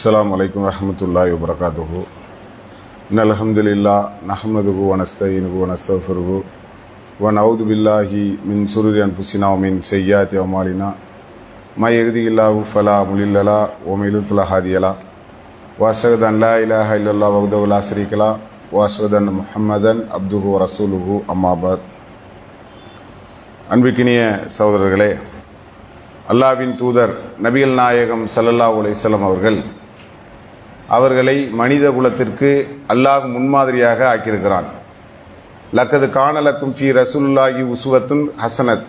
السلام عليكم ورحمة الله وبركاته. إن الحمد لله نحمده ونستعينه ونستغفره ونعوذ بالله من شرور أنفسنا ومن سيئات أعمالنا ما يهده الله فلا مضل له ومن يضلل فلا هادي له وأشهد أن لا إله إلا الله وحده لا شريك له وأشهد أن محمدا عبده ورسوله أما بعد. அன்பிற்கினிய சகோதரர்களே, அல்லாஹ்வின் தூதர் நபிகள் நாயகம் ஸல்லல்லாஹு அலைஹி வஸல்லம் அவர்களை மனித குலத்திற்கு அல்லாஹ் முன்மாதிரியாக ஆக்கியிருக்கிறான். லக்கது கானலக்கும் ஃபீ ரசூலுல்லாஹி உஸ்வத்துன் ஹஸனத்.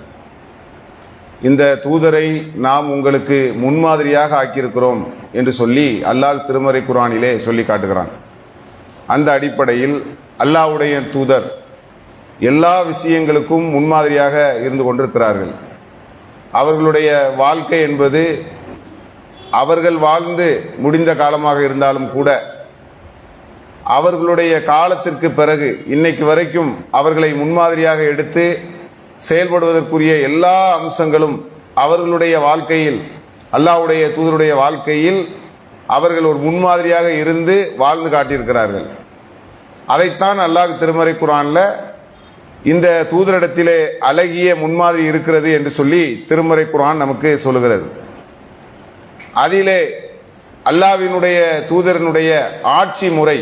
இந்த தூதரை நாம் உங்களுக்கு முன்மாதிரியாக ஆக்கியிருக்கிறோம் என்று சொல்லி அல்லாஹ் திருமறை குர்ஆனிலே சொல்லி காட்டுகிறான். அந்த அடிப்படையில் அல்லாஹ்வுடைய தூதர் எல்லா விஷயங்களுக்கும் முன்மாதிரியாக இருந்து கொண்டிருக்கிறார்கள். அவர்களுடைய வாழ்க்கை என்பது அவர்கள் வாழ்ந்து முடிந்த காலமாக இருந்தாலும் கூட அவர்களுடைய காலத்திற்கு பிறகு இன்னைக்கு வரைக்கும் அவர்களை முன்மாதிரியாக எடுத்து செயல்படுவதற்குரிய எல்லா அம்சங்களும் அவர்களுடைய வாழ்க்கையில், அல்லாஹ்வுடைய தூதருடைய வாழ்க்கையில் அவர்கள் ஒரு முன்மாதிரியாக இருந்து வாழ்ந்து காட்டியிருக்கிறார்கள். அதைத்தான் அல்லாஹ் திருமறை குர்ஆன்ல இந்த தூதரிடத்திலே அழகிய முன்மாதிரி இருக்கிறது என்று சொல்லி திருமறை குர்ஆன் நமக்கு சொல்லுகிறது. அதிலே அல்லாஹ்வினுடைய தூதரனுடைய ஆட்சி முறை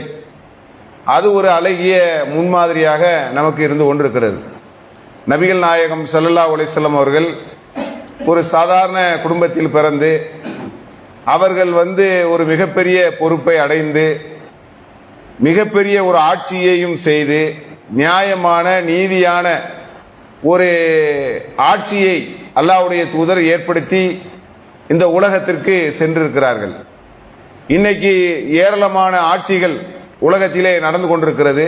அது ஒரு அழகிய முன்மாதிரியாக நமக்கு இருந்து கொண்டிருக்கிறது. நபிகள் நாயகம் ஸல்லல்லாஹு அலைஹி வஸல்லம் அவர்கள் ஒரு சாதாரண குடும்பத்தில் பிறந்து அவர்கள் ஒரு மிகப்பெரிய பொறுப்பை அடைந்து மிகப்பெரிய ஒரு ஆட்சியையும் செய்து நியாயமான நீதியான ஒரு ஆட்சியை அல்லாஹ்வுடைய தூதர் ஏற்படுத்தி இந்த உலகத்திற்கு சென்றிருக்கிறார்கள். இன்னைக்கு ஏராளமான ஆட்சிகள் உலகத்திலே நடந்து கொண்டிருக்கிறது.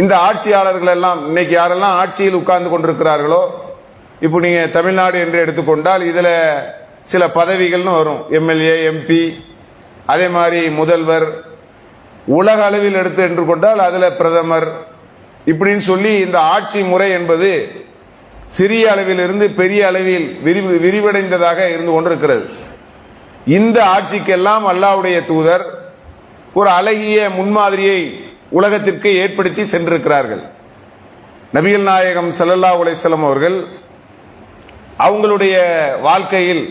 இந்த ஆட்சியாளர்கள் எல்லாம் இன்னைக்கு யாரெல்லாம் ஆட்சியில் உட்கார்ந்து கொண்டிருக்கிறார்களோ, இப்போ நீங்க தமிழ்நாடு என்று எடுத்துக்கொண்டால் இதுல சில பதவிகள்னு வரும், எம்எல்ஏ, எம்பி, அதே மாதிரி முதல்வர், உலக அளவில் எடுத்து கொண்டால் அதுல பிரதமர், இப்படின்னு சொல்லி இந்த ஆட்சி முறை என்பது சிறிய அளவில் இருந்து பெரிய அளவில் விரிவடைந்ததாக இருந்து கொண்டிருக்கிறது. இந்த ஆட்சிக்கெல்லாம் அல்லாஹ்வுடைய தூதர் ஒரு அழகிய முன்மாதிரியை உலகத்திற்கு ஏற்படுத்தி சென்றிருக்கிறார்கள். நபிகள் நாயகம் ஸல்லல்லாஹு அலைஹி வஸல்லம் அவர்கள் அவங்களுடைய வாழ்க்கையில்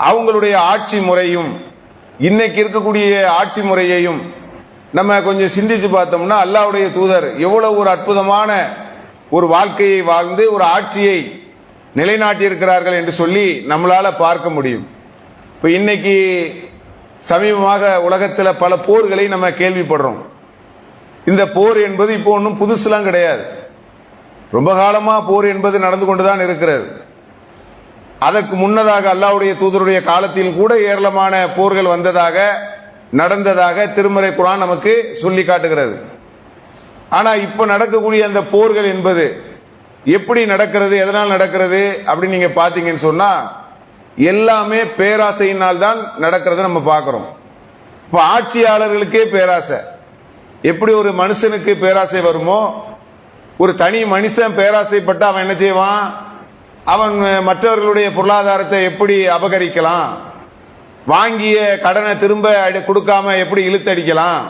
அவங்களுடைய ஆட்சி முறையும் இன்னைக்கு இருக்கக்கூடிய ஆட்சி முறையையும் நம்ம கொஞ்சம் சிந்திச்சு பார்த்தோம்னா, அல்லாஹ்வுடைய தூதர் எவ்வளவு ஒரு அற்புதமான ஒரு வாழ்க்கையை வாழ்ந்து ஒரு ஆட்சியை நிலைநாட்டி இருக்கிறார்கள் என்று சொல்லி நம்மளால பார்க்க முடியும். இப்ப இன்னைக்கு சமீபமாக உலகத்தில் பல போர்களை நம்ம கேள்விப்படுறோம். இந்த போர் என்பது இப்போ ஒன்றும் புதுசுலாம் கிடையாது. ரொம்ப காலமா போர் என்பது நடந்து கொண்டுதான் இருக்கிறது. அதற்கு முன்னதாக அல்லாஹ்வுடைய தூதருடைய காலத்தில் கூட ஏராளமான போர்கள் வந்ததாக நடந்ததாக திருமறை குர்ஆன் நமக்கு சொல்லி காட்டுகிறது. ஆனா இப்ப நடக்கக்கூடிய அந்த போர்கள் என்பது எப்படி நடக்கிறது, எதனால் நடக்கிறது அப்படின்னு நீங்க பாத்தீங்கன்னு சொன்னா, எல்லாமே பேராசையினால் தான் நடக்கிறது நம்ம பார்க்கிறோம். இப்ப ஆட்சியாளர்களுக்கே பேராசை. எப்படி ஒரு மனுஷனுக்கு பேராசை வருமோ, ஒரு தனி மனுஷன் பேராசைப்பட்டு அவன் என்ன செய்வான், அவன் மற்றவர்களுடைய பொருளாதாரத்தை எப்படி அபகரிக்கலாம், வாங்கிய கடனை திரும்ப கொடுக்காம எப்படி இழுத்தடிக்கலாம்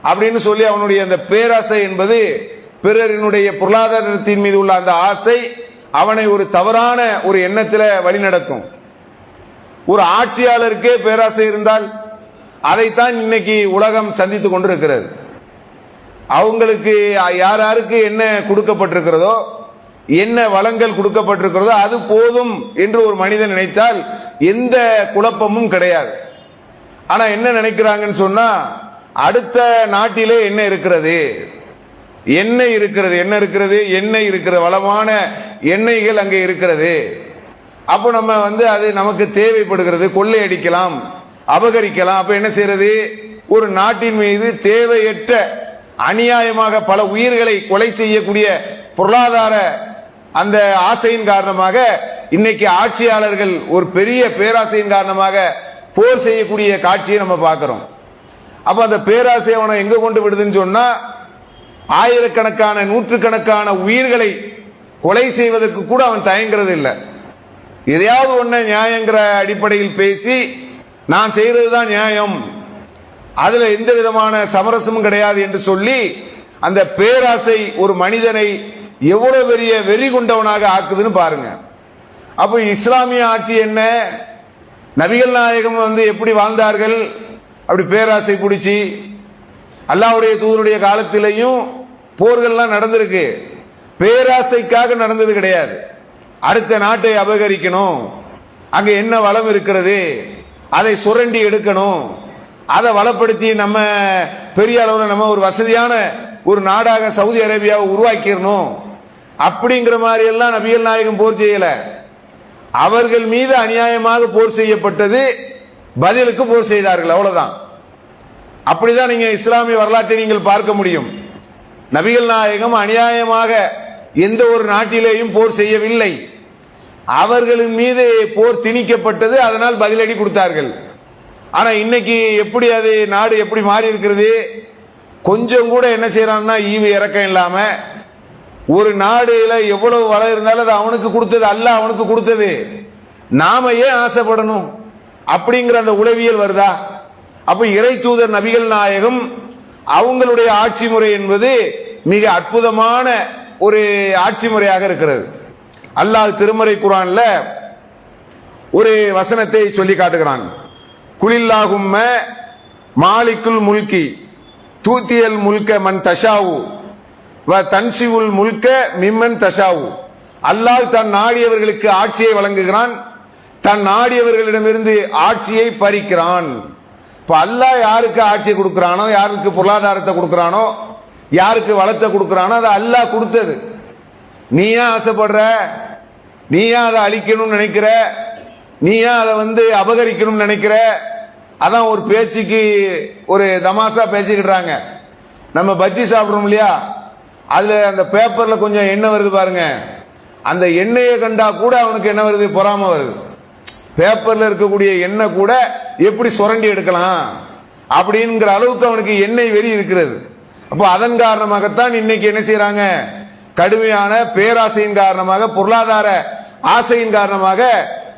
அப்படின்னு சொல்லி அவனுடைய அந்த பேராசை என்பது பிறரினுடைய பொருளாதாரத்தின் மீது உள்ள அந்த ஆசை அவனை ஒரு தவறான ஒரு எண்ணத்தில் வழிநடத்தும். ஒரு ஆட்சியாளருக்கே பேராசை இருந்தால் அதைத்தான் இன்னைக்கு உலகம் சந்தித்துக் கொண்டிருக்கிறது. அவங்களுக்கு யார் யாருக்கு என்ன கொடுக்கப்பட்டிருக்கிறதோ, என்ன வளங்கள் கொடுக்கப்பட்டிருக்கிறதோ அது போதும் என்று ஒரு மனிதன் நினைத்தால் எந்த குழப்பமும் கிடையாது. ஆனா என்ன நினைக்கிறாங்கன்னு சொன்னா, அடுத்த நாட்டிலே என்ன இருக்கிறது, எண்ணெய் இருக்கிறது, என்ன இருக்கிறது, எண்ணெய் இருக்கிறது, வளமான எண்ணெய்கள் அங்கே இருக்கிறது, அப்போ நம்ம அது நமக்கு தேவைப்படுகிறது, கொள்ளையடிக்கலாம், அபகரிக்கலாம். அப்ப என்ன செய்யறது, ஒரு நாட்டின் மீது தேவையற்ற அநியாயமாக பல உயிர்களை கொலை செய்யக்கூடிய பொருளாதார அந்த ஆசையின் காரணமாக இன்னைக்கு ஆட்சியாளர்கள் ஒரு பெரிய பேராசையின் காரணமாக போர் செய்யக்கூடிய காட்சியை நம்ம பார்க்கிறோம். அப்ப அந்த பேராசை அவனை எங்க கொண்டு விடுதுன்னு சொன்னா, ஆயிரக்கணக்கான நூற்றுக்கணக்கான உயிர்களை கொலை செய்வதற்கு கூட அவன் தயங்குறது இல்லை. எதையாவது ஒன்ன நியாயங்கிற அடிப்படையில் பேசி நான் செய்யறதுதான் நியாயம், அதுல எந்த விதமான சமரசமும் கிடையாது என்று சொல்லி அந்த பேராசை ஒரு மனிதனை எவ்வளவு பெரிய வெறி கொண்டவனாக ஆக்குதுன்னு பாருங்க. அப்ப இஸ்லாமிய ஆட்சி என்ன, நபிகள் நாயகம் எப்படி வாழ்ந்தார்கள், அப்படி பேராசை பிடிச்சி. அல்லாஹ்வுடைய தூதருடைய காலத்திலையும் போர்கள்லாம் நடந்திருக்கு, பேராசைக்காக நடந்தது கிடையாது. அடுத்த நாட்டை அபகரிக்கணும், அங்க என்ன வளம் இருக்கிறது அதை சுரண்டி எடுக்கணும், அதை வளப்படுத்தி நம்ம பெரிய அளவில் நம்ம ஒரு வசதியான ஒரு நாடாக சவுதி அரேபியாவை உருவாக்கிடணும் அப்படிங்கிற மாதிரி எல்லாம் நபிகள் நாயகம் போர் செய்யல. அவர்கள் மீது அநியாயமாக போர் செய்யப்பட்டது, பதிலுக்கு போர் செய்தார்கள், அவ்வளவுதான். அப்படிதான் நீங்க இஸ்லாமிய வரலாற்றை நீங்கள் பார்க்க முடியும். நபிகள் நாயகம் அநியாயமாக எந்த ஒரு நாட்டிலேயும் போர் செய்யவில்லை, அவர்களின் மீது போர் திணிக்கப்பட்டது, அதனால் பதிலடி கொடுத்தார்கள். ஆனா இன்னைக்கு எப்படி அது நாடு எப்படி மாறி இருக்கிறது, கொஞ்சம் கூட என்ன செய்யறான்னா ஈவு இறக்கம் இல்லாம, ஒரு நாடுல எவ்வளவு வளம் இருந்தாலும் அது அவனுக்கு கொடுத்தது அல்ல, அவனுக்கு கொடுத்தது, நாம ஏன் ஆசைப்படணும் அப்படிங்கிற அந்த உளவியல் வருதா? அப்ப இறை தூதர் நபிகள் நாயகம் அவங்களுடைய ஆட்சி முறை என்பது மிக அற்புதமான ஒரு ஆட்சி முறையாக இருக்கிறது. அல்லாஹ் திருமறை குர்ஆன்ல ஒரு வசனத்தை சொல்லி காட்டுகிறான். குலில்லாஹும்ம மாலிக்குல் முல்கி தூத்தியல் முல்க மன் தஷாவு வ தன்சிவுல் முல்க மிம்மன் தஷாவு. அல்லாஹ் தன் நாடியவர்களுக்கு ஆட்சியை வழங்குகிறான், தன் நாடியவர்களிடமிருந்து ஆட்சியை பறிக்கிறான். இப்ப அல்லாஹ் யாருக்கு ஆட்சியை கொடுக்கிறானோ, யாருக்கு பொருளாதாரத்தை கொடுக்கிறானோ, யாருக்கு வளத்தை கொடுக்கிறானோ அதை அல்லாஹ் கொடுத்தது. நீ ஏன் ஆசைப்படுற, நீ ஏன் அதை அழிக்கணும்னு நினைக்கிற, நீ ஏன் அதை அபகரிக்கணும்னு நினைக்கிற? அதான் ஒரு பேச்சுக்கு ஒரு தமாசா பேசிக்கிட்டாங்க. நம்ம பஜ்ஜி சாப்பிடுறோம் இல்லையா, அதுல அந்த பேப்பர்ல கொஞ்சம் எண்ணெய் வருது பாருங்க, அந்த எண்ணெயை கண்டா கூட அவனுக்கு என்ன வருது, பொறாம வருது. பேப்பர்ல இருக்கக்கூடிய எண்ணெய் கூட எப்படி சுரண்டி எடுக்கலாம் அப்படிங்கிற அளவுக்கு அவனுக்கு எண்ணெய் வெறி இருக்கிறது. அப்போ அதன் காரணமாகத்தான் இன்னைக்கு என்ன செய்யறாங்க, கடுமையான பேராசையின் காரணமாக, பொருளாதார ஆசையின் காரணமாக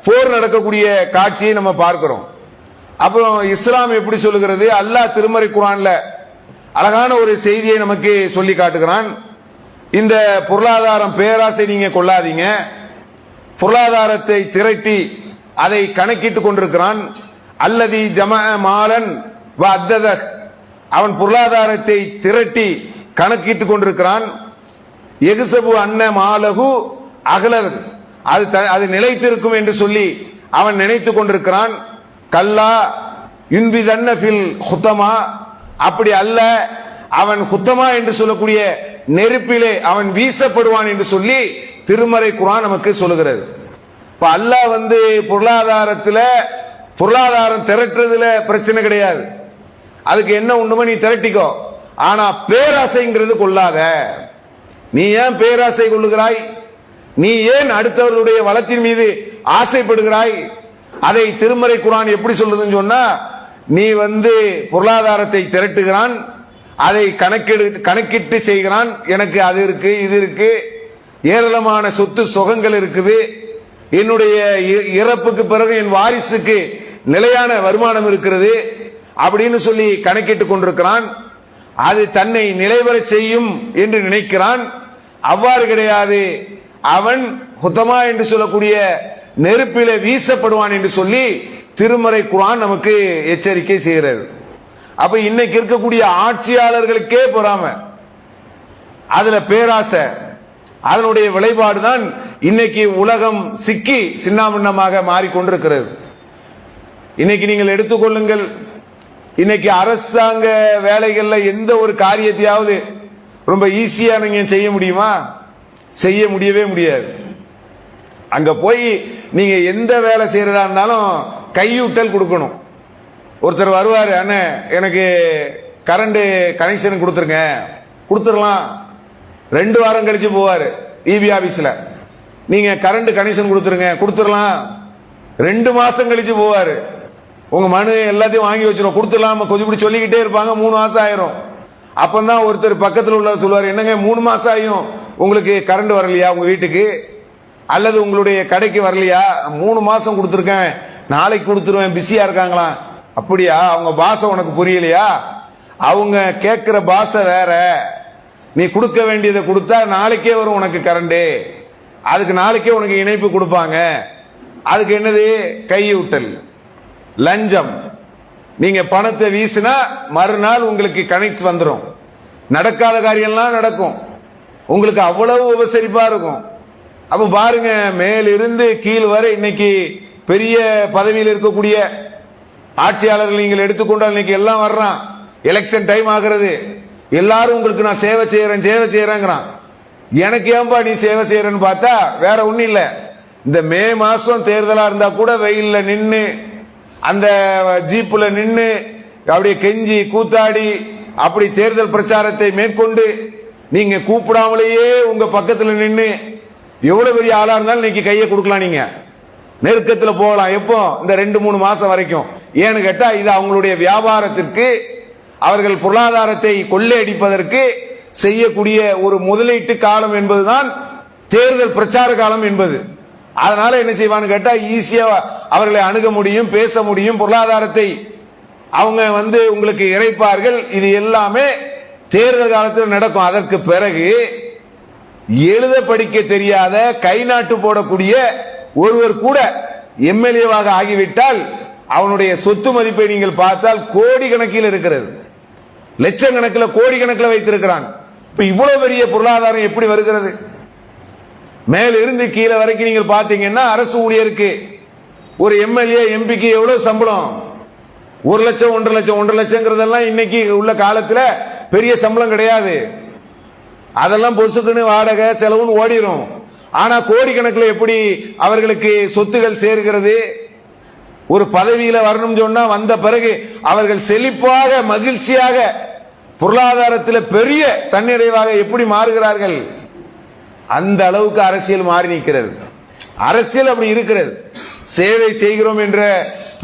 போர் நடக்கக்கூடிய காட்சியை நம்ம பார்க்கிறோம். அப்புறம் இஸ்லாம் எப்படி சொல்லுகிறது, அல்லாஹ் திருமறை குர்ஆன்ல அழகான ஒரு செய்தியை நமக்கு சொல்லி காட்டுகிறான். இந்த பொருளாதாரம் பேராசை நீங்க கொள்ளாதீங்க, பொருளாதாரத்தை திரட்டி அதை கணக்கிட்டுக் கொண்டிருக்கிறான். அல்லதி ஜமஅ மாலன் வ அத்ததஹ், அவன் பொருளாதாரத்தை திரட்டி கணக்கிட்டுக் கொண்டிருக்கிறான். எகுசபு அன்ன மாலகு அகலது, அது நிலைத்திருக்கும் என்று சொல்லி அவன் நினைத்துக் கொண்டிருக்கிறான். கல்லா யுன்பிதன்ன ஃபில் ஹுத்தமா, அப்படி அல்ல, அவன் ஹுத்தமா என்று சொல்லக்கூடிய நெருப்பிலே அவன் வீசப்படுவான் என்று சொல்லி திருமறை குர்ஆன் நமக்கு சொல்லுகிறது. இப்ப அல்லாஹ் பொருளாதாரம் திரட்டுறதுல பிரச்சனை கிடையாது, அதுக்கு என்ன உண்டுமோ நீ திரட்டிக்கோ, ஆனா பேராசைங்கிறது கொள்ளாத. நீ ஏன் பேராசை கொள்ளுகிறாய்? நீ ஏன் அடுத்தவர்களுடைய வளத்தின் மீது ஆசைப்படுகிறாய்? அதை திருமறை குர்ஆன் எப்படி சொல்லுதுன்னு சொன்னா, நீ பொருளாதாரத்தை திரட்டுகிறான், அதை கணக்கிட்டு செய்கிறான், எனக்கு அது இருக்கு இது இருக்கு, ஏராளமான சொத்து சுகங்கள் இருக்குது, என்னுடைய இறப்புக்கு பிறகு என் வாரிசுக்கு நிலையான வருமானம் இருக்கிறது அப்படின்னு சொல்லி கணக்கிட்டுக் கொண்டிருக்கிறான். அது தன்னை நிலைவர செய்யும் என்று நினைக்கிறான். அவ்வாறு கிடையாது, அவன் ஹுத்தமா என்று சொல்லக்கூடிய நெருப்பிலே வீசப்படுவான் என்று சொல்லி திருமறை குர்ஆன் நமக்கு எச்சரிக்கை செய்கிறது. அப்ப இன்னைக்கு இருக்கக்கூடிய ஆட்சியாளர்களுக்கே பொறாம, அதுல பேராசை, அதனுடைய விளைபாடுதான் இன்னைக்கு உலகம் சிக்கி சின்னாபின்னமாக மாறிக்கொண்டிருக்கிறது. இன்னைக்கு நீங்கள் எடுத்துக்கொள்ளுங்கள், இன்னைக்கு அரசாங்க வேலைகள்ல எந்த ஒரு காரியத்தையாவது ரொம்ப ஈஸியா நீங்க செய்ய முடியுமா? செய்ய முடியவே முடியாது. அங்க போய் நீங்க எந்த வேலை செய்யறதா இருந்தாலும் கையூட்டல் கொடுக்கணும். ஒருத்தர் வருவாரு, அண்ணே எனக்கு கரண்ட் கனெக்ஷன் கொடுத்துருங்க, கொடுத்துடலாம். 2 வாரம் கழிச்சு போவாரு இபி ஆபீஸ்ல, நீங்க கரண்ட் கனெக்ஷன் கொடுத்துருங்க, கொடுத்துடலாம். 2 மாசம் கழிச்சு போவாரு, உங்க மனு எல்லாத்தையும் வாங்கி வச்சிரும், கொடுத்துடலாம். கொஞ்சம் இப்படி சொல்லிக்கிட்டே இருப்பாங்க, 3 மாசம் ஆயிரும். அப்பதான் ஒருத்தர் பக்கத்தில் உள்ள சொல்லுவாரு, என்னங்க 3 மாசம் ஆயும் உங்களுக்கு கரண்ட் வரலையா உங்க வீட்டுக்கு, அல்லது உங்களுடைய கடைக்கு வரலையா? 3 மாசம் கொடுத்துருக்கேன், நாளைக்கு கொடுத்துருவேன், பிஸியா இருக்காங்களா? அப்படியா? அவங்க பாஷை உனக்கு புரியலையா? அவங்க கேட்கிற பாஷை வேற. நீ கொடுக்க வேண்டியதை கொடுத்தா நாளைக்கே வரும் உனக்கு கரண்ட், அதுக்கு நாளைக்கே உனக்கு இணைப்பு கொடுப்பாங்க. அதுக்கு என்னது? கையூட்டல், லஞ்சம். நீங்க பணத்தை வீசினா மறுநாள் உங்களுக்கு கனெக்ட் வந்துடும். நடக்காத காரியம்லாம் நடக்கும், உங்களுக்கு அவ்வளவு உபசரிப்பா இருக்கும். அப்ப பாருங்க, மேலிருந்து கீழ் வரை இன்னைக்கு பெரிய பதவியில் இருக்கக்கூடிய ஆட்சியாளர்கள் நீங்கள் எடுத்துக்கொண்டால் இன்னைக்கு எல்லாம் வர்றான். எலெக்ஷன் டைம் ஆகிறது, எல்லாரும் உங்களுக்கு நான் சேவை செய்யறேங்கிறான். எனக்கு ஏன்பா நீ சேவை செய்யறன்னு பார்த்தா வேற ஒண்ணும் இல்ல. இந்த மே மாசம் தேர்தலா இருந்தா கூட வெயில்ல நின்னு, அந்த ஜீப்ல நின்னு அப்படியே கெஞ்சி கூத்தாடி அப்படி தேர்தல் பிரச்சாரத்தை மேற்கொண்டு நீங்க கூப்பிடாமலேயே உங்க பக்கத்துல நின்னு எவ்வளவு பெரிய ஆளா இருந்தாலும் இன்னைக்கு கையை கொடுக்கலாம், நீங்க நெருக்கத்தில் போகலாம். எப்போ? இந்த 2-3 மாசம் வரைக்கும். ஏன்னு கேட்டா இது அவங்களுடைய வியாபாரத்திற்கு, அவர்கள் பொருளாதாரத்தை கொள்ளையடிப்பதற்கு செய்யக்கூடிய ஒரு முதலீட்டு காலம் என்பதுதான் தேர்தல் பிரச்சார காலம் என்பது. அதனால என்ன செய்வான்னு கேட்டா ஈஸியா அவர்களை அணுக முடியும், பேச முடியும், பொருளாதாரத்தை அவங்க உங்களுக்கு இறைப்பார்கள். இது எல்லாமே தேர்தல் காலத்தில் நடக்கும். அதற்கு பிறகு எழுத படிக்க தெரியாத கை நாட்டு போடக்கூடிய ஒருவர் கூட எம்எல்ஏவாக ஆகிவிட்டால் அவனுடைய சொத்து மதிப்பை நீங்கள் பார்த்தால் கோடி கணக்கில் இருக்கிறது, லட்சக்கணக்கில் கோடி கணக்கில் வைத்திருக்கிறான். இப்ப இவ்வளவு பெரிய பொருளாதாரம் எப்படி வருகிறது? மேல இருந்து கீழே வரைக்கும் நீங்கள் பாத்தீங்கன்னா அரசு ஊழியருக்கு ஒரு எம்எல்ஏ எம்பிக்கு எவ்வளவு சம்பளம்? 1 லட்சம் 1.5 லட்சம் இன்னைக்கு உள்ள காலத்துல பெரிய சம்பளம் கிடையாது. அதெல்லாம் பொசுக்குன்னு வாடகை செலவுன்னு ஓடிடும். ஆனா கோடிக்கணக்கில் எப்படி அவர்களுக்கு சொத்துகள் சேர்கிறது? ஒரு பதவியில வரணும் சொன்னா வந்த பிறகு அவர்கள் செழிப்பாக மகிழ்ச்சியாக பொருளாதாரத்தில் பெரிய தன்னிறைவாக எப்படி மாறுகிறார்கள்? அந்த அளவுக்கு அரசியல் மாறி நிற்கிறது. அரசியல் அப்படி இருக்கிறது. சேவை செய்கிறோம் என்ற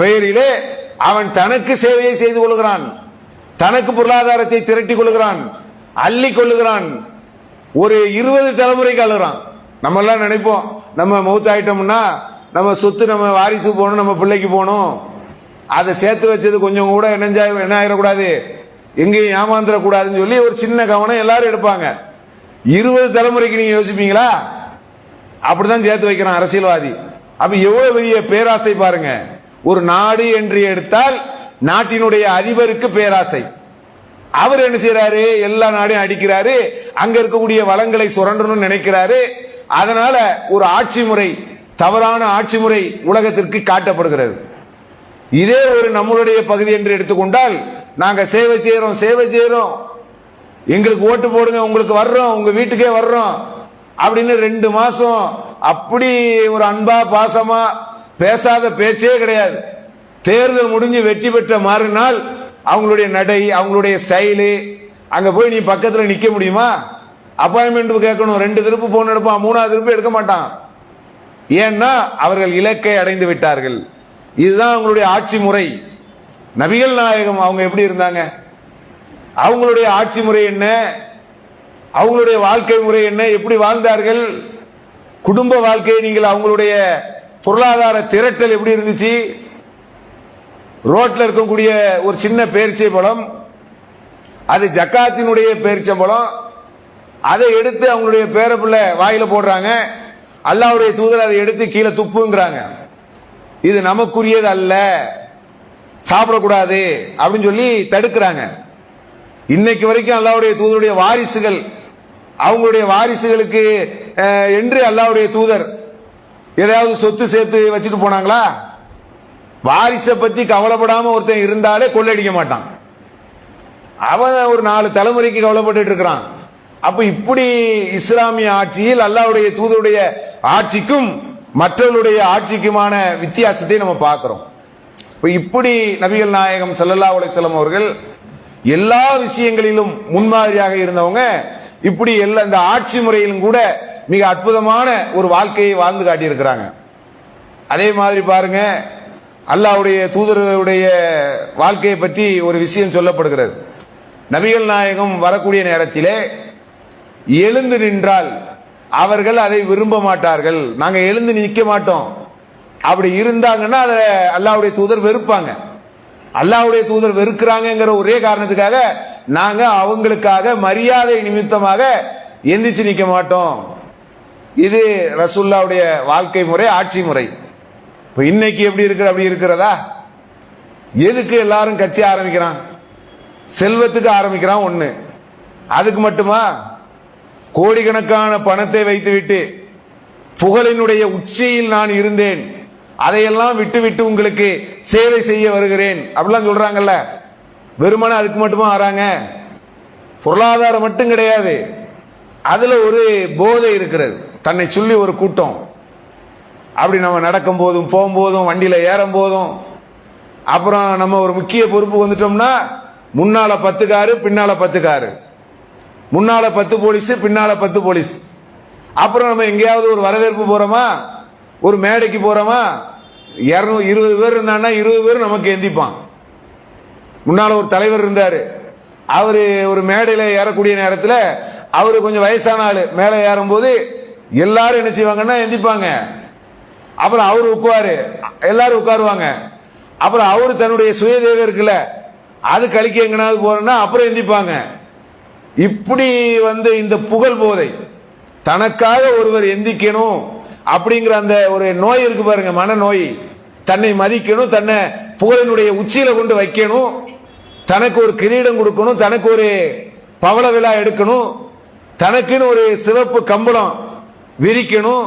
பெயரிலே அவன் தனக்கு சேவையை செய்து கொள்கிறான், தனக்கு பொருளாதாரத்தை திரட்டிக் கொள்கிறான், அள்ளி கொள்ளுகிறான். ஒரு 20 தலைமுறைக்கு அழுகிறான். நம்ம எல்லாம் நினைப்போம், நம்ம மௌத்தாயிட்டோம்னா நம்ம சொத்து நம்ம வாரிசு போகணும், நம்ம பிள்ளைக்கு போகணும், அதை சேர்த்து வச்சது கொஞ்சம் கூட என்ன ஆயிடக்கூடாது, எங்கேயும் ஏமாந்துடக்கூடாதுன்னு சொல்லி ஒரு சின்ன கவனம் எல்லாரும் எடுப்பாங்க. 20 தலைமுறைக்கு நீங்க யோசிப்பீங்களா? அப்படிதான் சேர்த்து வைக்கிறான் அரசியல்வாதி. அப்ப எவ்வளவு பெரிய பேராசை பாருங்க. ஒரு நாடு என்று எடுத்தால் நாட்டினுடைய அதிபருக்கு பேராசை. அவர் என்ன செய்யறாரு, எல்லா நாடையும் அடிக்கிறாரு, அங்க இருக்கக்கூடிய வளங்களை சுரண்டணும்னு நினைக்கிறாரு. அதனால ஒரு ஆட்சி முறை, தவறான ஆட்சி முறை உலகத்திற்கு காட்டப்படுகிறது. இதே ஒரு நம்மளுடைய பகுதி என்று எடுத்துக்கொண்டால், நாங்க சேவை செய்யறோம், எங்களுக்கு ஓட்டு போடுங்க, உங்களுக்கு வர்றோம், உங்க வீட்டுக்கே வர்றோம் அப்படின்னு 2 மாசம் அப்படி ஒரு அன்பா பாசமா பேசாத பேச்சே கிடையாது. தேர்தல் முடிஞ்சு வெற்றி பெற்ற மறுநாள் அவங்களுடைய நடை, அவங்களுடைய ஸ்டைலு, அங்க போய் நீ பக்கத்துல நிக்க முடியுமா? அப்பாயின்மெண்ட் கேட்கணும், 2 திருப்பு போன் எடுப்பான், 3வது திருப்பு எடுக்க மாட்டான். ஏன்னா அவர்கள் இலக்கை அடைந்து விட்டார்கள். இதுதான் அவங்களுடைய ஆட்சி முறை. நபிகள் நாயகம் அவங்க எப்படி இருந்தாங்க, அவங்களுடைய ஆட்சி முறை என்ன, அவங்களுடைய வாழ்க்கை முறை என்ன, எப்படி வாழ்ந்தார்கள், குடும்ப வாழ்க்கையை நீங்கள் அவங்களுடைய பொருளாதார திரட்டல் எப்படி இருந்துச்சு? ரோட்ல இருக்கக்கூடிய ஒரு சின்ன பேரிச்சை பழம், அது ஜக்காத்தினுடைய பேரிச்சை பழம், அதை எடுத்து அவங்களுடைய பேரப்பிள்ளை வாயில போடுறாங்க. அல்லாஹ்வுடைய தூதர் அதை எடுத்து கீழே துப்புங்கிறாங்க. இது நமக்குரியது அல்ல, சாப்பிடக்கூடாது அப்படின்னு சொல்லி தடுக்கிறாங்க. இன்னைக்கு வரைக்கும் அல்லாஹ்வுடைய தூதருடைய வாரிசுகள், அவங்களுடைய வாரிசுகளுக்கு என்று அல்லாஹ்வுடைய தூதர் ஏதாவது சொத்து சேர்த்து வச்சுட்டு போனாங்களா? வாரிசை பத்தி கவலைப்படாம ஒருத்தன் இருந்தாலே கொள்ளடிக்க மாட்டான். அவன் ஒரு 4 தலைமுறைக்கு கவலைப்பட்டு இருக்கிறான். அப்ப இப்படி இஸ்லாமிய ஆட்சியில் அல்லாஹ்வுடைய தூதருடைய ஆட்சிக்கும் மற்றவர்களுடைய ஆட்சிக்குமான வித்தியாசத்தை நம்ம பார்க்கிறோம். இப்படி நபிகள் நாயகம் ஸல்லல்லாஹு அலைஹி வஸல்லம் அவர்கள் எல்லா விஷயங்களிலும் முன்மாதிரியாக இருந்தவங்க. இப்படி எல்லா இந்த ஆட்சி முறையிலும் கூட மிக அற்புதமான ஒரு வாழ்க்கையை வாழ்ந்து காட்டியிருக்கிறாங்க. அதே மாதிரி பாருங்க, அல்லாஹ்வுடைய தூதருடைய வாழ்க்கையை பற்றி ஒரு விஷயம் சொல்லப்படுகிறது. நபிகள் நாயகம் வரக்கூடிய நேரத்திலே எழுந்து நின்றால் அவர்கள் அதை விரும்ப மாட்டார்கள். நாங்க எழுந்து நிற்க மாட்டோம். அப்படி இருந்தாங்கன்னா அதை அல்லாஹ்வுடைய தூதர் வெறுப்பாங்க. அல்லாஹ்வுடைய தூதர் வெறுக்கிறாங்கிற ஒரே காரணத்துக்காக நாங்க அவங்களுக்காக மரியாதை நிமித்தமாக எந்திரிச்சு நிற்க மாட்டோம். இது ரசூலுல்லாஹ்வுடைய வாழ்க்கை முறை, ஆட்சி முறை. இப்ப இன்னைக்கு எப்படி இருக்கு, அப்படி இருக்கிறதா? எதுக்கு எல்லாரும் கட்சி ஆரம்பிக்கிறான்? செல்வத்துக்கு ஆரம்பிக்கிறான் ஒண்ணு. அதுக்கு மட்டுமா? கோடிக்கணக்கான பணத்தை வைத்துவிட்டு புகழினுடைய உச்சியில் நான் இருந்தேன், அதையெல்லாம் விட்டு விட்டு உங்களுக்கு சேவை செய்ய வருகிறேன் அப்படிலாம் சொல்றாங்கல்ல. வெறுமனே அதுக்கு மட்டுமா வராங்க? பொருளாதாரம் மட்டும் கிடையாது, அதுல ஒரு போதை இருக்கிறது. தன்னை சொல்லி ஒரு கூட்டம். அப்படி நம்ம நடக்கும் போதும் போகும்போதும் வண்டியில ஏறும் போதும், அப்புறம் நம்ம ஒரு முக்கிய பொறுப்பு வந்துட்டோம்னா முன்னால 10 காரு, பின்னால 10 காரு, முன்னால 10 போலீஸ், பின்னால 10 போலீஸ். அப்புறம் நம்ம எங்கேயாவது ஒரு வரவேற்பு போறோமா, ஒரு மேடைக்கு போறோமா, 220 பேர் இருந்தான்னா 20 பேர் நமக்கு எந்திப்பான். முன்னால ஒரு தலைவர் இருந்தாரு, அவரு ஒரு மேடையில ஏறக்கூடிய நேரத்தில் அவரு கொஞ்சம் வயசான ஆளு, மேலே ஏறும்போது எல்லாரும் என்ன செய்வாங்கன்னா எந்திப்பாங்க. அப்புறம் அவரு உட்காரு, எல்லாரும் உட்காருவாங்க. அப்புறம் அவரு தன்னுடைய சுயதேவம் இருக்குல்ல, அது கழிக்க எங்கனாவது போறேன்னா அப்புறம் எந்திப்பாங்க. இப்படி இந்த புகழ் போதை, தனக்காக ஒருவர் எந்திக்கணும் அப்படிங்கிற அந்த ஒரு நோய் இருக்கு பாருங்க, மனநோய். தன்னை மதிக்கணும், தன்னை புகழினுடைய உச்சியில கொண்டு வைக்கணும், தனக்கு ஒரு கிரீடம் கொடுக்கணும், தனக்கு ஒரு பவள விழா எடுக்கணும், தனக்குன்னு ஒரு சிவப்பு கம்பளம் விரிக்கணும்,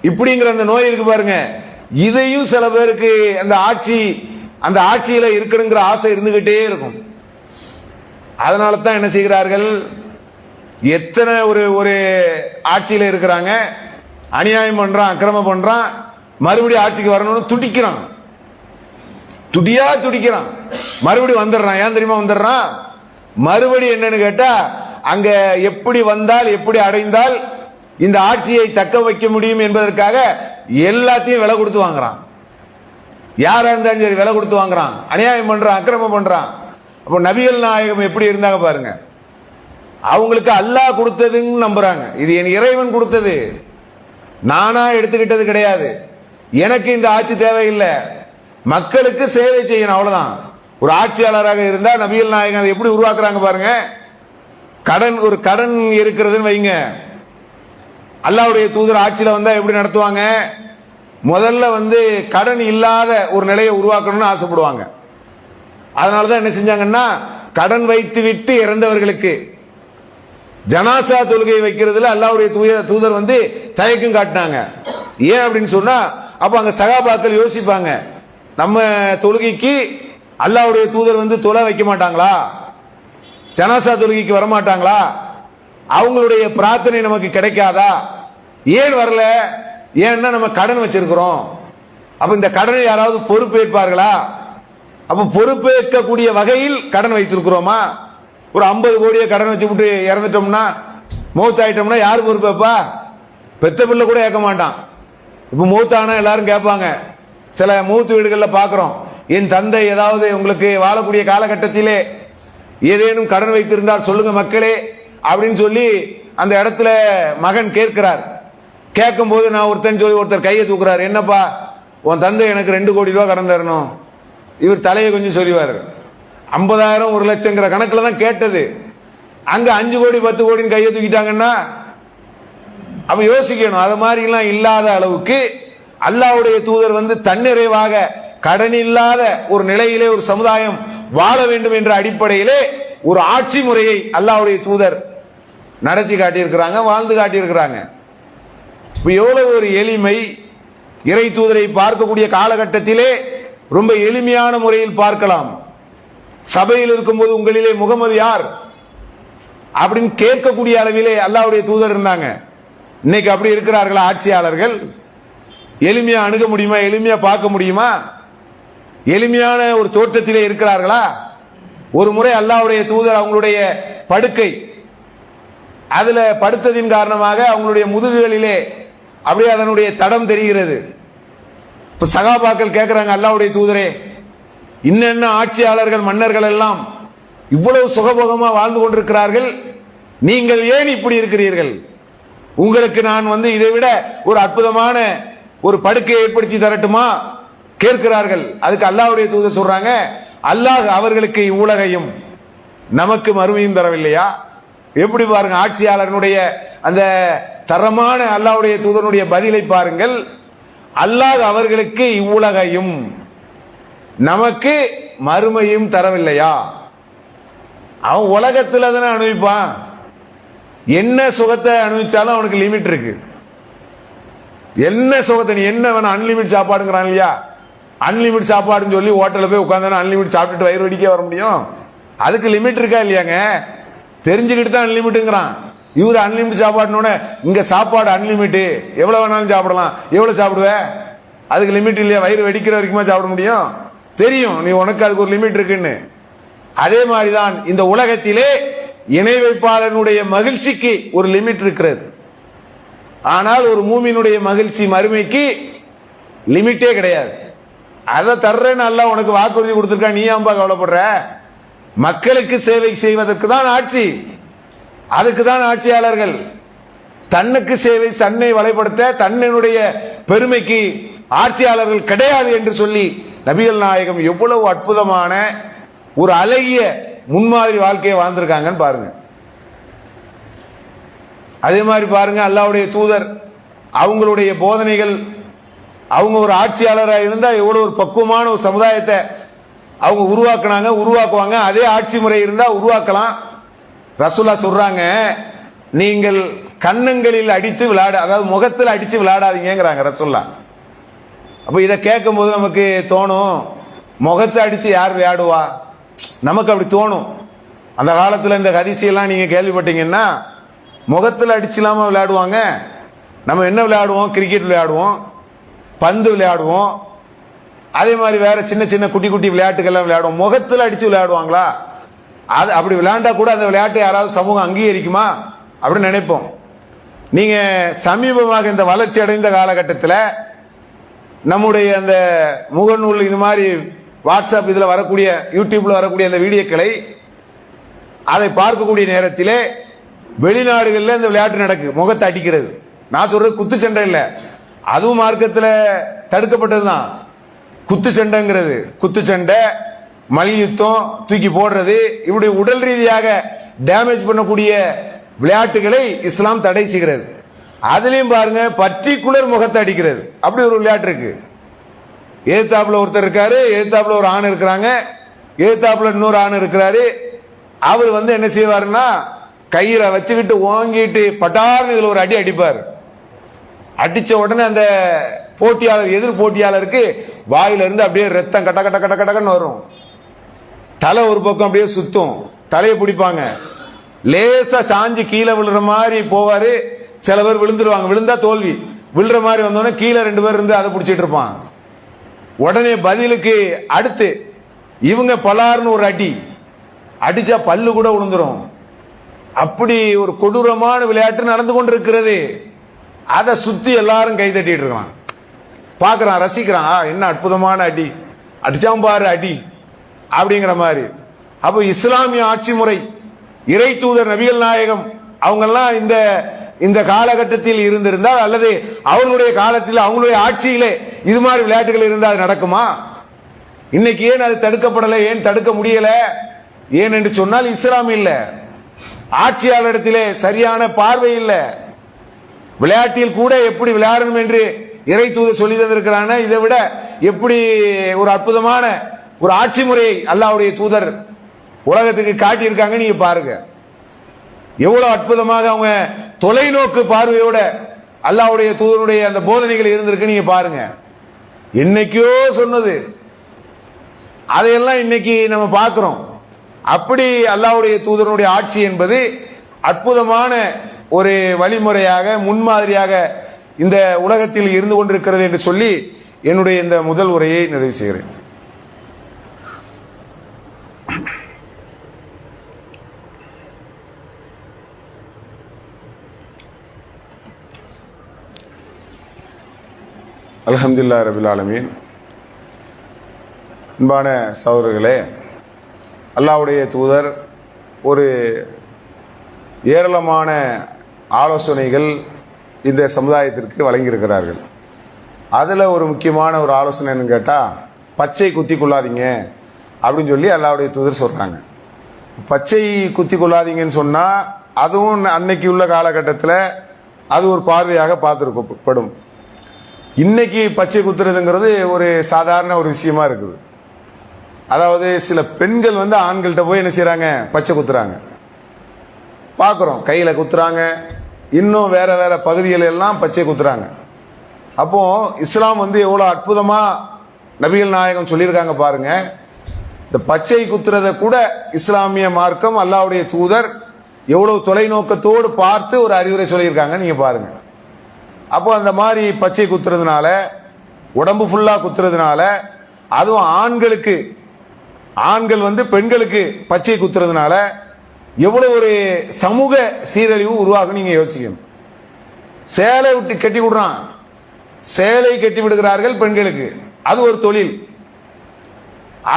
இப்படிங்கிற அந்த நோய் இருக்கு பாருங்க. இதையும் சில பேருக்கு அந்த ஆட்சியில இருக்கணுங்கிற ஆசை இருந்துகிட்டே இருக்கும். அதனால தான் என்ன செய்கிறார்கள், எத்தனை ஒரு ஆட்சியில இருக்கிறாங்க, அநியாயம் பண்றான், அக்கிரமம் பண்றான், மறுபடியும் ஆட்சிக்கு வரணும்னு துடிக்கிறான், துடிக்கிறான், மறுபடியும் வந்துடுறான். ஏன் தெரியுமா வந்துடுறான்? மறுபடியும் என்னன்னு கேட்டா, அங்க எப்படி வந்தால் எப்படி அடைந்தால் இந்த ஆட்சியை தக்க வைக்க முடியும் என்பதற்காக எல்லாத்தையும் விலை கொடுத்து வாங்குறான். யாரா இருந்தாலும் சரி விலை கொடுத்து வாங்குறான், அநியாயம் பண்றான், அக்கிரமம் பண்றான். அப்போ நபிகள் நாயகம் எப்படி இருந்தாங்க பாருங்க. அவங்களுக்கு அல்லாஹ் கொடுத்ததுன்னு நம்புறாங்க. இது என் இறைவன் கொடுத்தது, நானா எடுத்துக்கிட்டது கிடையாது, எனக்கு இந்த ஆட்சி தேவையில்லை, மக்களுக்கு சேவை செய்யணும், அவ்வளவுதான். ஒரு ஆட்சியாளராக இருந்தா நபிகள் நாயகம் அதை எப்படி உருவாக்குறாங்க பாருங்க. ஒரு கடன் இருக்கிறதுன்னு வைங்க, அல்லாஹ்வுடைய தூதர் ஆட்சியில வந்தா எப்படி நடத்துவாங்க? முதல்ல கடன் இல்லாத ஒரு நிலையை உருவாக்கணும்னு ஆசைப்படுவாங்க. அதனாலதான் என்ன செஞ்சாங்கன்னா, கடன் வைத்து விட்டு இறந்தவர்களுக்கு ஜனாசா தொழுகை வைக்கிறதுல அல்லாஹ்வுடைய தூதர் தயக்கம் காட்டினாங்க. ஏன் அப்படின்னு சொன்னா, அப்ப அங்க சகாபாக்கள் யோசிப்பாங்க, நம்ம தொழுகைக்கு அல்லாஹ்வுடைய தூதர் தொலை வைக்க மாட்டாங்களா, ஜனாசா தொழுகைக்கு வரமாட்டாங்களா, அவங்களுடைய பிரார்த்தனை நமக்கு கிடைக்காதா, ஏன் வரல? ஏன்னா நம்ம கடன் வச்சிருக்கிறோம். அப்ப இந்த கடனை யாராவது பொறுப்பேற்பார்களா? அப்ப பொறுப்பேற்கக்கூடிய வகையில் கடன் வைத்திருக்கிறோமா? ஒரு 50 கோடியை கடன் வச்சுக்கிட்டு இறந்துட்டோம்னா, மௌத்தாயிட்டோம்னா யாரு பொறுப்பேப்பா? பெத்த பிள்ளை கூட கேட்க மாட்டான். இப்ப மௌத்தானா எல்லாரும் கேட்பாங்க. சில மூத்து வீடுகளில் பார்க்கிறோம், என் தந்தை ஏதாவது உங்களுக்கு வாழக்கூடிய காலகட்டத்திலே ஏதேனும் கடன் வைத்திருந்தால் சொல்லுங்க மக்களே அப்படின்னு சொல்லி அந்த இடத்துல மகன் கேட்கிறார். கேட்கும் போது நான் ஒருத்தர் கையை தூக்குறாரு, என்னப்பா உன் தந்தை எனக்கு 2 கோடி ரூபாய் கடன் தரணும். இவர் தலையை கொஞ்சம் சொல்லுவார், 50,000 1 லட்சங்கிற கணக்குல தான் கேட்டது. அங்க 5 கோடி 10 கோடின்னு கையை தூக்கிட்டாங்கன்னா அப்ப யோசிக்கணும். அது மாதிரி எல்லாம் இல்லாத அளவுக்கு அல்லாஹ்வுடைய தூதர் தன்னிறைவாக கடன் இல்லாத ஒரு நிலையிலே ஒரு சமுதாயம் வாழ வேண்டும் என்ற அடிப்படையிலே ஒரு ஆட்சி முறையை அல்லாஹ்வுடைய தூதர் நடத்தி காட்டியிருக்கிறாங்க, வாழ்ந்து காட்டியிருக்கிறாங்க. எவ்வளவு ஒரு எளிமை! இறை தூதரை பார்க்கக்கூடிய காலகட்டத்திலே ரொம்ப எளிமையான முறையில் பார்க்கலாம். சபையில் இருக்கும்போது உங்களிலே முகமது யார் அப்படின்னு கேட்கக்கூடிய அளவிலே அல்லாஹ்வுடைய தூதர் இருந்தாங்க. இன்னைக்கு அப்படி இருக்கிறார்களா ஆட்சியாளர்கள்? எளிமையா அணுக முடியுமா? எளிமையா பார்க்க முடியுமா? எளிமையான ஒரு தோற்றத்திலே இருக்கிறார்களா? ஒரு முறை அல்லாஹ்வுடைய தூதர் அவங்களுடைய படுக்கை அதுல படுத்ததின் காரணமாக அவங்களுடைய முதுகுகளிலே அப்படியே அதனுடைய தடம் தெரிகிறது. இப்ப சகாபாக்கள் கேட்கிறாங்க, அல்லாஹ்வுடைய தூதரே, இன்னென்ன ஆட்சியாளர்கள் மன்னர்கள் எல்லாம் இவ்வளவு சுகபோகமா வாழ்ந்து கொண்டிருக்கிறார்கள், நீங்கள் ஏன் இப்படி இருக்கிறீர்கள்? உங்களுக்கு நான் இதை விட ஒரு அற்புதமான ஒரு படுக்கையை ஏற்படுத்தி தரட்டுமா கேட்கிறார்கள். அதுக்கு அல்லாஹ்வுடைய தூதர் சொல்றாங்க, அல்லாஹ் அவர்களுக்கு இவ்வுலகையும் நமக்கு மறுமையும் தரவில்லையா? எப்படி பாருங்க ஆட்சியாளர்களுடைய அந்த தரமான அல்லாஹ்வுடைய தூதருடைய பதிலை பாருங்கள். அல்லாஹ் அவர்களுக்கு இவ்வுலகையும் நமக்கு மறுமையும் தரவில்லையா? அவன் உலகத்தில் தானே அனுபவிப்பான். என்ன சுகத்தை அனுபவிச்சாலும் அவனுக்கு லிமிட் இருக்கு. என்ன சுகத்தை நீ என்ன வேணும், அன்லிமிட் சாப்பாடுங்கிறான் இல்லையா? அன்லிமிட் சாப்பாடுன்னு சொல்லி ஹோட்டலில் போய் உட்காந்து அன்லிமிட் சாப்பிட்டுட்டு வயிறு வடிக்க வர முடியும்? அதுக்கு லிமிட் இருக்கா இல்லையாங்க? தெரிஞ்சுக்கிட்டு தான் அன்லிமிட்டுங்கிறான். இவரு அன்லிமிட் சாப்பாடுனோட இங்க சாப்பாடு அன்லிமிட், எவ்வளவு வேணாலும் சாப்பிடலாம். எவ்வளவு சாப்பிடுவ? அதுக்கு லிமிட் இல்லையா? வயிறு வெடிக்கிற வரைக்குமா சாப்பிட முடியும்? தெரியும் நீ உனக்கு அதுக்கு ஒரு லிமிட் இருக்குன்னு. அதே மாதிரிதான் இந்த உலகத்திலே இணை வைப்பாளனுடைய மகிழ்ச்சிக்கு ஒரு லிமிட் இருக்கிறது. ஆனால் ஒரு மூமினுடைய மகிழ்ச்சி மறுமைக்கு லிமிட்டே கிடையாது. அதை தர்றேன்னு அல்லாஹ் உனக்கு வாக்குறுதி கொடுத்திருக்கா, நீ ஏன்பா கவலைப்படுற? மக்களுக்கு சேவை செய்வதற்கு தான் ஆட்சி, அதுக்கு தான் ஆட்சியாளர்கள். தன்னுக்கு சேவை, தன்னை வலைப்படுத்த, தன்னுடைய பெருமைக்கு ஆட்சியாளர்கள் கிடையாது என்று சொல்லி நபிகள் நாயகம் எவ்வளவு அற்புதமான ஒரு அழகிய முன்மாதிரி வாழ்க்கையை வாழ்ந்திருக்காங்கன்னு பாருங்க. அதே மாதிரி பாருங்க அல்லாஹ்வுடைய தூதர் அவங்களுடைய போதனைகள், அவங்க ஒரு ஆட்சியாளராக இருந்தா எவ்வளவு ஒரு பக்குவமான ஒரு சமுதாயத்தை அவங்க உருவாக்குவாங்க. அதே ஆட்சி முறை இருந்தா உருவாக்கலாம். ரசூலுல்லாஹ் சொல்றாங்க, நீங்கள் கன்னங்களில் அடித்து விளையாட, அதாவது முகத்தில் அடிச்சு விளையாடாதீங்கிறாங்க ரசூலுல்லாஹ். அப்ப இதை கேட்கும் போது நமக்கு தோணும், முகத்தை அடிச்சு யார் விளையாடுவா? நமக்கு அப்படி தோணும். அந்த காலத்துல இந்த ஹதீஸெல்லாம் நீங்க கேள்விப்பட்டீங்கன்னா, முகத்தில் அடிச்சுலாம விளையாடுவாங்க. நம்ம என்ன விளையாடுவோம்? கிரிக்கெட் விளையாடுவோம், பந்து விளையாடுவோம், அதே மாதிரி வேற சின்ன சின்ன குட்டி குட்டி விளையாட்டுகள்லாம் விளையாடுவோம். முகத்தில் அடிச்சு விளையாடுவாங்களா? அது அப்படி விளையாண்டா கூட அந்த விளையாட்டை யாராவது சமூகம் அங்கீகரிக்குமா அப்படின்னு நினைப்போம். நீங்க சமீபமாக இந்த வளர்ச்சி அடைந்த காலகட்டத்தில் நம்முடைய அந்த முகநூல் இது மாதிரி வாட்ஸ்அப் இதுல வரக்கூடிய யூடியூப்ல வரக்கூடிய அந்த வீடியோக்களை அதை பார்க்கக்கூடிய நேரத்திலே வெளிநாடுகளில் இந்த விளையாட்டு நடக்கு, முகத்தை அடிக்கிறது. நான் சொல்றது குத்துச்சண்டை இல்ல, அதுவும் மார்க்கத்தில் தடுக்கப்பட்டதுதான். குத்துச்சண்டைங்கிறது, குத்துச்சண்டை, மல்யுத்தம், தூக்கி போடுறது, இப்படி உடல் ரீதியாக டேமேஜ் பண்ணக்கூடிய விளையாட்டுகளை இஸ்லாம் தடை செய்கிறது. அதுலயும் பாருங்க, பர்டிகுலர் முகத்தை அடிக்கிறது, அப்படி ஒரு விளையாட்டு இருக்கு. எதிர்த்தாப்புல ஒருத்தர் இருக்காரு, எதிர்த்தாப்புல ஒரு ஆண் இருக்கிறாங்க, எதிர்த்தாப்புல இன்னொரு ஆண் இருக்கிறாரு. அவர் என்ன செய்வாருன்னா, கயிறை வச்சுக்கிட்டு ஓங்கிட்டு பட்டார்னு இதுல ஒரு அடி அடிப்பார். அடிச்ச உடனே அந்த போட்டியாளர், எதிர் போட்டியாளருக்கு வாயில இருந்து அப்படியே ரத்தம் கட்ட கட்ட கட்ட கட்டன்னு வரும். தலை ஒரு பக்கம் அப்படியே சுத்தும், தலையை பிடிப்பாங்க, லேசா சாஞ்சி கீழே விழுற மாதிரி போவாரு. சில பேர் விழுந்துருவாங்க, விழுந்தா தோல்வி. விழுற மாதிரி வந்தோடனே கீழே 2 பேர் இருந்து அதை பிடிச்சிட்டு இருப்பான். உடனே பதிலுக்கு அடுத்து இவங்க பலார்னு ஒரு அடி அடிச்சா பல்லு கூட விழுந்துரும். அப்படி ஒரு கொடூரமான விளையாட்டு நடந்து கொண்டிருக்கிறது. அதை சுத்தி எல்லாரும் கை தட்டிட்டு இருக்கான், பாக்குறான், ரசிக்கிறான். என்ன அற்புதமான அடி அடிச்சாம் பாரு அடி அப்படிங்கிற மாதிரி. அப்போ இஸ்லாமிய ஆட்சி முறை, இறை தூதர் நபிகள் நாயகம் அவங்கெல்லாம் இந்த காலகட்டத்தில் இருந்திருந்தால், அல்லது அவர்களுடைய காலத்தில் அவங்களுடைய ஆட்சியிலே இது மாதிரி விளையாட்டுகள் இருந்தால் நடக்குமா? இன்னைக்கு ஏன் அது தடுக்கப்படலை, ஏன் தடுக்க முடியல? ஏன் என்று சொன்னால் இஸ்லாம் இல்ல, ஆட்சியாளரிடத்திலே சரியான பார்வை இல்ல. விளையாட்டில் கூட எப்படி விளையாடணும் என்று இறை தூதர் சொல்லி தந்திருக்கிறான, இதை விட எப்படி ஒரு அற்புதமான ஒரு ஆட்சி முறையை அல்லாஹ்வுடைய தூதர் உலகத்துக்கு காட்டியிருக்காங்க. நீங்க பாருங்க, எவ்வளவு அற்புதமாக அவங்க தொலைநோக்கு பார்வையோட அல்லாஹ்வுடைய தூதருடைய அந்த போதனைகள் இருந்திருக்கு. நீங்க பாருங்க, என்னைக்கோ சொன்னது அதையெல்லாம் இன்னைக்கு நம்ம பார்க்கிறோம். அப்படி அல்லாஹ்வுடைய தூதருடைய ஆட்சி என்பது அற்புதமான ஒரு வழிமுறையாக, முன்மாதிரியாக இந்த உலகத்தில் இருந்து கொண்டிருக்கிறது என்று சொல்லி என்னுடைய இந்த முதல் உரையை நிறைவு செய்கிறேன். அல்ஹம்துலில்லாஹி ரபில் ஆலமீன். அன்பான சகோதரர்களே, அல்லாஹ்வுடைய தூதர் ஒரு ஏராளமான ஆலோசனைகள் இந்த சமுதாயத்திற்கு வழங்கியிருக்கிறார்கள். அதில் ஒரு முக்கியமான ஒரு ஆலோசனை என்னன்னு கேட்டால், பச்சை குத்தி கொள்ளாதீங்க அப்படின்னு சொல்லி அல்லாஹ்வுடைய தூதர் சொல்கிறாங்க. பச்சை குத்தி கொள்ளாதீங்கன்னு சொன்னால் அதுவும் அன்னைக்கு உள்ள காலகட்டத்தில் அது ஒரு பார்வையாக பார்த்துருக்கப்படும். இன்னைக்கு பச்சை குத்துறதுங்கிறது ஒரு சாதாரண ஒரு விஷயமா இருக்குது. அதாவது சில பெண்கள் ஆண்கள்கிட்ட போய் என்ன செய்யறாங்க, பச்சை குத்துறாங்க, பார்க்குறோம். கையில குத்துறாங்க, இன்னும் வேற வேற பகுதிகள் எல்லாம் பச்சை குத்துறாங்க. அப்போ இஸ்லாம் எவ்வளவு அற்புதமா நபிகள் நாயகம் சொல்லியிருக்காங்க பாருங்க. இந்த பச்சை குத்துறத கூட இஸ்லாமிய மார்க்கம், அல்லாஹ்வுடைய தூதர் எவ்வளவு தொலைநோக்கத்தோடு பார்த்து ஒரு அறிவுரை சொல்லியிருக்காங்க. நீங்க பாருங்க. அப்போ அந்த மாதிரி பச்சை குத்துறதுனால, உடம்பு ஃபுல்லா குத்துறதுனால, அதுவும் ஆண்கள் பெண்களுக்கு பச்சை குத்துறதுனால எவ்வளவு ஒரு சமூக சீரழிவு உருவாகும் நீங்க யோசிக்கணும். சேலை விட்டு கட்டி விடுறான், சேலை கட்டி விடுகிறார்கள் பெண்களுக்கு. அது ஒரு தொழில்,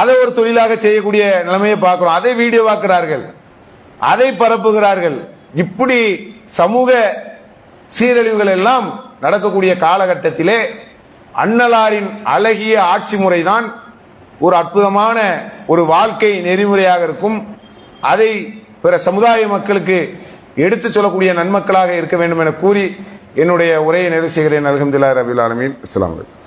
அதை ஒரு தொழிலாக செய்யக்கூடிய நிலைமையை பார்க்கிறோம். அதை வீடியோவாக்குறார்கள், அதை பரப்புகிறார்கள். இப்படி சமூக சீரழிவுகள் எல்லாம் நடக்கக்கூடிய காலகட்டத்திலே அன்னலாரின் அழகிய ஆட்சி முறைதான் ஒரு அற்புதமான ஒரு வாழ்க்கை நெறிமுறையாக இருக்கும். அதை பிற சமுதாய மக்களுக்கு எடுத்துச் சொல்லக்கூடிய நன்மக்களாக இருக்க வேண்டும் என கூறி என்னுடைய உரையை நிறைவு செய்கிறேன். அல்ஹம்துலில்லாஹி ரபில் ஆலமீன். அஸ்ஸலாமு அலைக்கும்.